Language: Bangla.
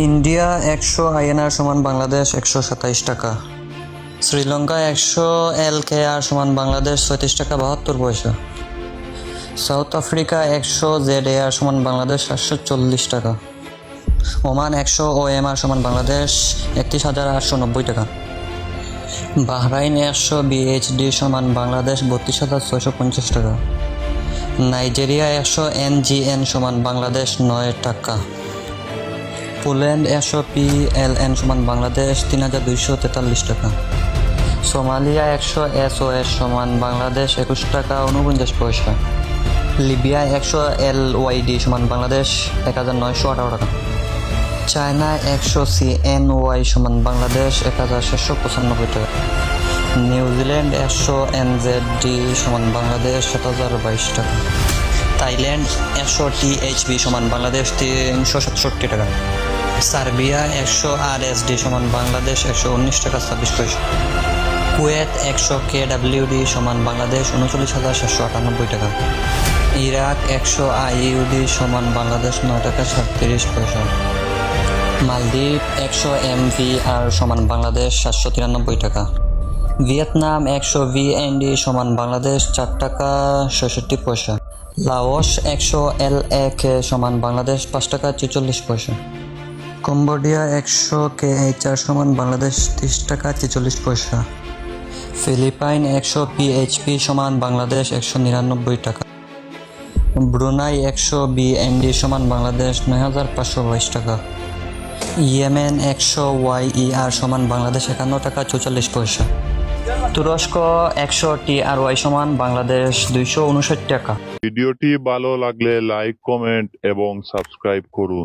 ইন্ডিয়া 100 INR সমান বাংলাদেশ 127 টাকা। শ্রীলঙ্কা 100 LKR সমান বাংলাদেশ 36 টাকা 72 পয়সা। সাউথ আফ্রিকা 100 ZAR সমান বাংলাদেশ 740 টাকা। ওমান 100 OMR সমান বাংলাদেশ 31,890 টাকা। বাহরাইন 100 BHD সমান বাংলাদেশ 32,650 টাকা। নাইজেরিয়া 100 NGN সমান বাংলাদেশ 9 টাকা। পোল্যান্ড 100 PLN সমান বাংলাদেশ 3,243 টাকা। সোমালিয়া 100 SOS সমান বাংলাদেশ 21 টাকা 49 পয়সা। লিবিয়া 100 LYD সমান বাংলাদেশ 1,918 টাকা। চায়না 100 CNY সমান বাংলাদেশ 1,795 টাকা। নিউজিল্যান্ড 100 NZD সমান বাংলাদেশ 7,022 টাকা। থাইল্যান্ড 100 THB সমান বাংলাদেশ 367 টাকা। সার্বিয়া 100 RSD সমান বাংলাদেশ 119 টাকা 26 পয়সা। কুয়েত 100 KWD সমান বাংলাদেশ 39,798 টাকা। ইরাক 100 IUD সমান বাংলাদেশ 9 টাকা 37 পয়সা। মালদ্বীপ 100 MVR সমান বাংলাদেশ 793 টাকা। ভিয়েতনাম 100 VND সমান বাংলাদেশ 4 টাকা 66 পয়সা। লাওস 100 LAK সমান বাংলাদেশ 5 টাকা 44 পয়সা। কম্বোডিয়া 100 KHR সমান বাংলাদেশ 30 টাকা 43 পয়সা। ফিলিপাইন 100 PHP সমান বাংলাদেশ 199 টাকা। ব্রুনাই 100 BND সমান বাংলাদেশ 9,522 টাকা। ইয়েমেন 100 YER সমান বাংলাদেশ 51 টাকা 44 পয়সা। তুরস্ক 100 TRY সমান বাংলাদেশ 259 টাকা। ভিডিওটি ভালো লাগলে লাইক, কমেন্ট এবং সাবস্ক্রাইব করুন।